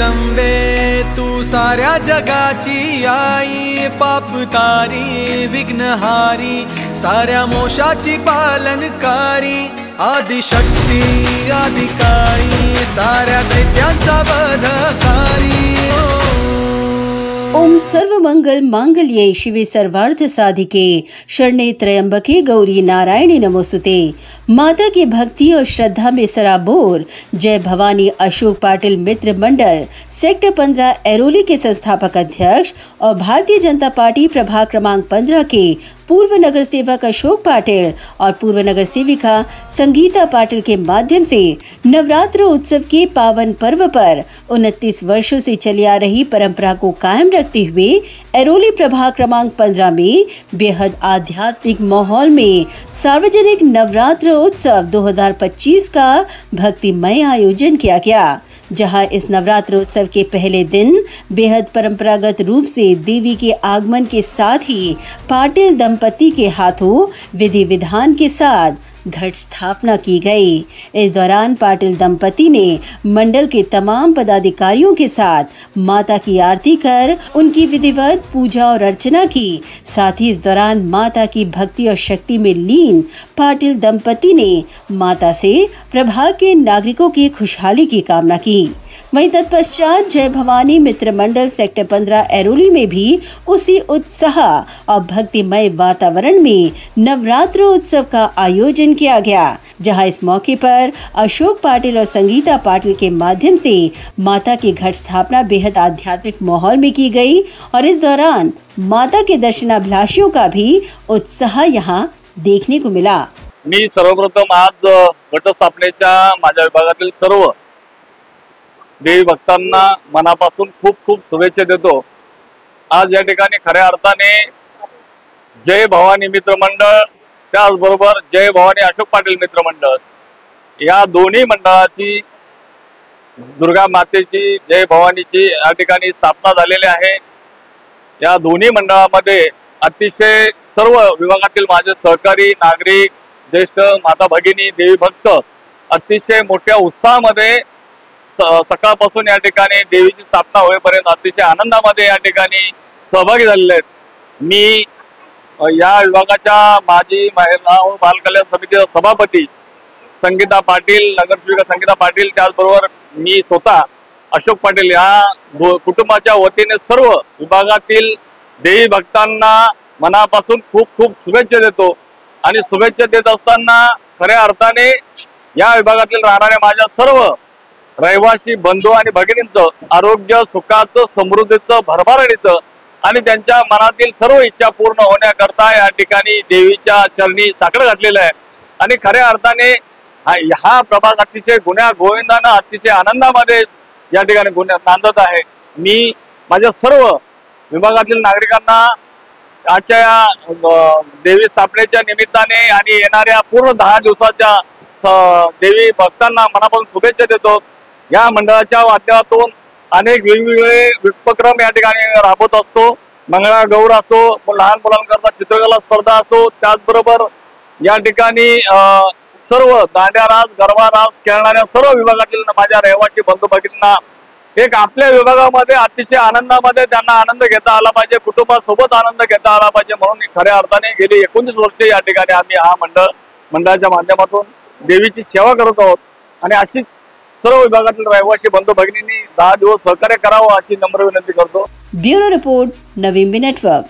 जगदंबे तू साऱ्या जगाची आई, पाप तारी विघ्नहारी साऱ्या मोशाची पालनकारी, आदिशक्ती आदिकाळी साऱ्या दैत्यांचा वधकारी। ओम सर्व मंगल मांगल्ये शिवे सर्वार्थ साधिके शरणे त्र्यंबके गौरी नारायणी नमोस्तुते। माता की भक्ति और श्रद्धा में सराबोर जय भवानी अशोक पाटिल मित्र मंडल सेक्टर 15 एरोली के संस्थापक अध्यक्ष और भारतीय जनता पार्टी प्रभाग क्रमांक 15 के पूर्व नगर सेवक अशोक पाटिल और पूर्व नगर सेविका संगीता पाटिल के माध्यम से नवरात्र उत्सव के पावन पर्व पर 29 वर्षों से चली आ रही परंपरा को कायम रखते हुए एरोली प्रभाग क्रमांक 15 में बेहद आध्यात्मिक माहौल में सार्वजनिक नवरात्र उत्सव 2025 का भक्तिमय आयोजन किया गया, जहां इस नवरात्र उत्सव के पहले दिन बेहद परंपरागत रूप से देवी के आगमन के साथ ही पाटिल दंपति के हाथों विधि विधान के साथ घट स्थापना की गई। इस दौरान पाटिल दंपति ने मंडल के तमाम पदाधिकारियों के साथ माता की आरती कर उनकी विधिवत पूजा और अर्चना की। साथ ही इस दौरान माता की भक्ति और शक्ति में लीन पाटिल दंपति ने माता से प्रभाग के नागरिकों की खुशहाली की कामना की। वहीं तत्पश्चात जय भवानी मित्र मंडल सेक्टर 15 एरोली में भी उसी उत्साह और भक्तिमय वातावरण में नवरात्र उत्सव का आयोजन किया गया, जहां इस मौके पर अशोक पाटिल और संगीता पाटिल के माध्यम से माता की घट स्थापना बेहद आध्यात्मिक माहौल में की गई और इस दौरान माता के दर्शनाभिलाषियों का भी उत्साह यहां देखने को मिला। मी सर्वप्रथम आज घटस्थापनेच्या माझ्या विभागातील सर्व देवी भक्तांना मनापासून खूप खूप शुभेच्छा देतो। आज या ठिकाणी खऱ्या अर्थाने जय भवानी मित्र मंडळ त्याचबरोबर जय भवानी अशोक पाटिल मित्र मंडळ या दोन्ही मंडळाची दुर्गा मातेची जय भवानीची या ठिकाणी स्थापना झालेली आहे। या दोन्ही मंडळामध्ये अतिशय सर्व विभागातील माझे सहकारी नागरिक ज्येष्ठ माता भगिनी देवी भक्त अतिशय मोठ्या उत्साहामध्ये सकाळपासून या ठिकाणी देवीची स्थापना होईपर्यंत अतिशय आनंदामध्ये या ठिकाणी सहभागी झालेले आहेत। मी या विभागाच्या माजी महिला व बाल कल्याण समितीचा सभापती संगीता पाटिल, नगरसेविका संगीता पाटिल, त्याचबरोबर मी स्वतः अशोक पाटिल या कुटुंबाच्या वतीने सर्व विभागातील देवी भक्तांना मनापासून खूप खूप शुभेच्छा देतो। आणि शुभेच्छा देत असताना खऱ्या अर्थाने या विभागातील राहणाऱ्या माझ्या सर्व रहिवासी बंधू आणि भगिनींचं आरोग्य सुखाचं समृद्धीचं भरभराटीचं आणि त्यांच्या मनातील सर्व इच्छा पूर्ण होण्याकरता या ठिकाणी देवीच्या चरणी साकडं घातलेलं आहे। आणि खऱ्या अर्थाने हा प्रभाग अतिशय गुण्या गोविंदानं अतिशय आनंदामध्ये या ठिकाणी नांदत आहे। मी माझ्या सर्व विभागातील नागरिकांना आजच्या या देवी स्थापनेच्या निमित्ताने आणि येणाऱ्या पूर्ण 10 दिवसाच्या देवी भक्तांना मनापासून शुभेच्छा देतो। या मंडळाच्या माध्यमातून अनेक वेगवेगळे उपक्रम या ठिकाणी राबवत असतो। मंगळागौर असो, लहान मुलांकरता चित्रकला स्पर्धा असो, त्याचबरोबर या ठिकाणी सर्व दांड्या रास गरबा रास खेळणाऱ्या सर्व विभागातील माझ्या रहिवासी बंधू भगिनींना एक आपल्या विभागामध्ये अतिशय आनंदामध्ये त्यांना आनंद घेता आला पाहिजे, कुटुंबासोबत आनंद घेता आला पाहिजे म्हणून खऱ्या अर्थाने गेली 19 वर्षे या ठिकाणी आम्ही हा मंडळाच्या माध्यमातून देवीची सेवा करत आहोत। आणि अशीच सर्व विभागातील रहिवासी बंधू भगिनींनी 10 दिवस सहकार्य करावं अशी नम्र विनंती करतो। ब्युरो रिपोर्ट नवी नेटवर्क।